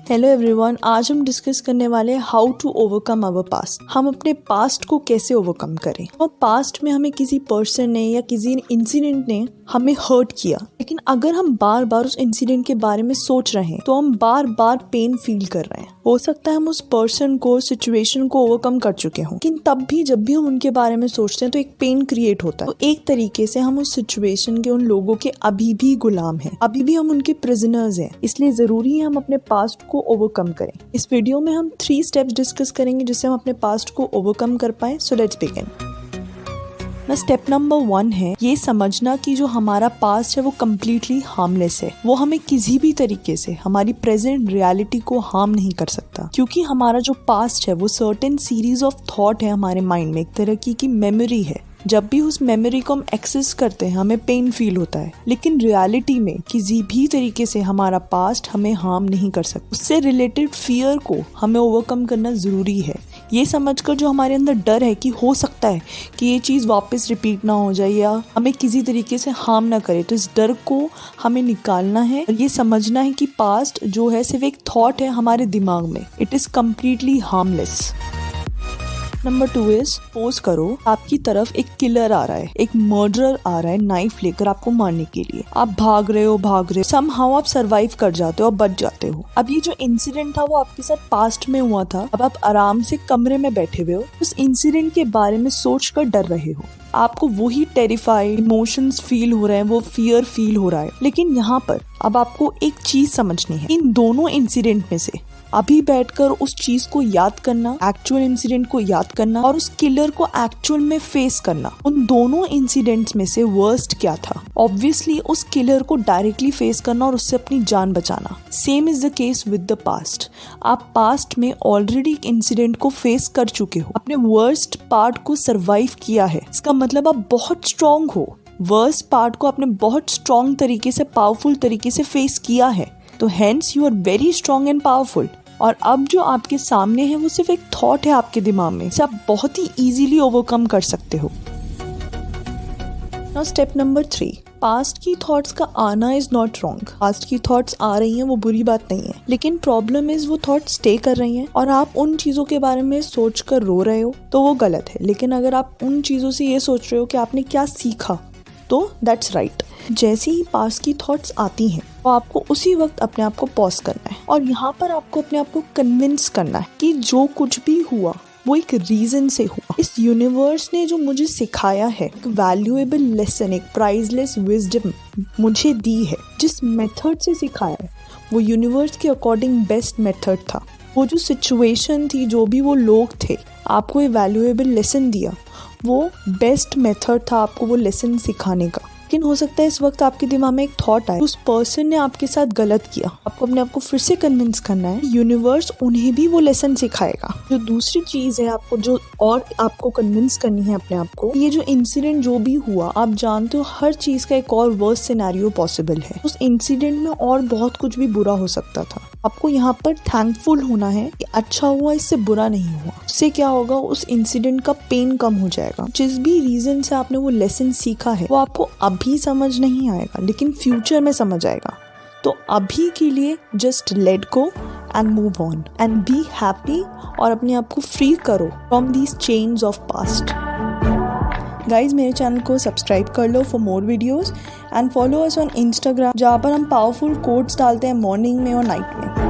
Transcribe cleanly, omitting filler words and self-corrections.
Hello everyone, आज हम discuss करने वाले हैं how to overcome our past. हम अपने पास्ट को कैसे ओवरकम करें। और पास्ट में हमें किसी पर्सन ने या किसी इंसिडेंट ने हमें हर्ट किया, लेकिन अगर हम बार बार उस इंसिडेंट के बारे में सोच रहे हैं तो हम बार बार पेन फील कर रहे हैं। हो सकता है हम उस पर्सन को, सिचुएशन को ओवरकम कर चुके हों, लेकिन तब भी जब भी हम उनके बारे में सोचते हैं तो एक पेन क्रिएट होता है। तो एक तरीके से हम उस सिचुएशन के, उन लोगों के अभी भी गुलाम हैं, अभी भी हम उनके प्रिजनर्स हैं। इसलिए जरूरी है हम अपने पास्ट को ओवरकम करें। इस वीडियो में हम 3 स्टेप्स डिस्कस करेंगे जिससे हम अपने पास्ट को ओवरकम कर पाए। So let's begin. Step number 1 है ये समझना कि जो हमारा पास्ट है वो कम्प्लीटली हार्मलेस है। वो हमें किसी भी तरीके से हमारी प्रेजेंट रियलिटी को हार्म नहीं कर सकता, क्योंकि हमारा जो पास्ट है वो सर्टेन सीरीज ऑफ थॉट है हमारे माइंड में, एक तरह की मेमोरी है। जब भी उस मेमोरी को हम एक्सेस करते हैं हमें पेन फील होता है, लेकिन रियलिटी में किसी भी तरीके से हमारा पास्ट हमें हार्म नहीं कर सकता। उससे रिलेटेड फियर को हमें ओवरकम करना जरूरी है। ये समझकर जो हमारे अंदर डर है कि हो सकता है कि ये चीज़ वापस रिपीट ना हो जाए या हमें किसी तरीके से हार्म ना करे, तो इस डर को हमें निकालना है और ये समझना है कि पास्ट जो है सिर्फ एक थॉट है हमारे दिमाग में। It is completely harmless. Number 2 is suppose करो आपकी तरफ एक किलर आ रहा है, एक मर्डरर आ रहा है नाइफ लेकर आपको मारने के लिए। आप भाग रहे हो, समहाउ आप सरवाइव कर जाते हो और बच जाते हो। अब ये जो इंसिडेंट था वो आपके साथ पास्ट में हुआ था। अब आप आराम से कमरे में बैठे हुए हो, उस इंसिडेंट के बारे में सोच कर डर रहे हो। आपको वही टेरिफाइड इमोशंस फील हो रहे हैं, वो फियर फील हो रहा है। लेकिन यहाँ पर अब आपको एक चीज समझनी है, इन दोनों इंसिडेंट में से अभी बैठकर उस चीज को याद करना, एक्चुअल इंसिडेंट को याद करना और उस किलर को एक्चुअल में फेस करना, उन दोनों इंसिडेंट्स में से वर्स्ट क्या था? ऑब्वियसली उस किलर को डायरेक्टली फेस करना और उससे अपनी जान बचाना। Same is the case with the past. आप पास्ट में ऑलरेडी एक इंसिडेंट को फेस कर चुके हो, अपने वर्स्ट पार्ट को सर्वाइव किया है। इसका मतलब आप बहुत स्ट्रांग हो। वर्स्ट पार्ट को आपने बहुत स्ट्रांग तरीके से, पावरफुल तरीके से फेस किया है, तो hence you are very strong and powerful. और अब जो आपके सामने है वो सिर्फ एक थॉट है आपके दिमाग में, इसे आप बहुत ही इजीली ओवरकम कर सकते हो। नाउ स्टेप नंबर 3, पास्ट की थॉट्स का आना इज नॉट रॉन्ग। पास्ट की थॉट्स आ रही हैं वो बुरी बात नहीं है, लेकिन प्रॉब्लम इज वो थॉट्स स्टे कर रही हैं और आप उन चीजों के बारे में सोच कर रो रहे हो तो वो गलत है। लेकिन अगर आप उन चीजों से ये सोच रहे हो कि आपने क्या सीखा तो दैट्स राइट। जैसे ही पास्ट की थॉट्स आती हैं तो आपको उसी वक्त अपने आप को पॉज करना है और यहाँ पर आपको अपने आप को कन्विंस करना है कि जो कुछ भी हुआ वो एक रीजन से हुआ। इस यूनिवर्स ने जो मुझे सिखाया है, एक वैल्यूएबल लेसन, एक प्राइसलेस विजडम मुझे दी है। जिस मेथड से सिखाया है वो यूनिवर्स के अकॉर्डिंग बेस्ट मेथड था। वो जो सिचुएशन थी, जो भी वो लोग थे, आपको ये वैल्यूएबल लेसन दिया, वो बेस्ट मेथड था आपको वो लेसन सिखाने का। लेकिन हो सकता है इस वक्त आपके दिमाग में एक थॉट आए, उस पर्सन ने आपके साथ गलत किया। आपको अपने आप को फिर से कन्विंस करना है, यूनिवर्स उन्हें भी वो लेसन सिखाएगा। जो दूसरी चीज है आपको, जो और आपको कन्विंस करनी है अपने आप को, ये जो इंसिडेंट जो भी हुआ, आप जानते हो हर चीज का एक और वर्स्ट सिनेरियो पॉसिबल है। उस इंसिडेंट में और बहुत कुछ भी बुरा हो सकता था। आपको यहाँ पर थैंकफुल होना है कि अच्छा हुआ, इससे बुरा नहीं हुआ। उससे क्या होगा, उस इंसिडेंट का पेन कम हो जाएगा। जिस भी रीजन से आपने वो लेसन सीखा है वो आपको अभी समझ नहीं आएगा, लेकिन फ्यूचर में समझ आएगा। तो अभी के लिए just let go and move on and be happy और अपने आप को फ्री करो from these chains of past. Guys, मेरे चैनल को सब्सक्राइब कर लो for more videos and follow us on Instagram, जहाँ पर हम पावरफुल कोट्स डालते हैं मॉर्निंग में और नाइट में।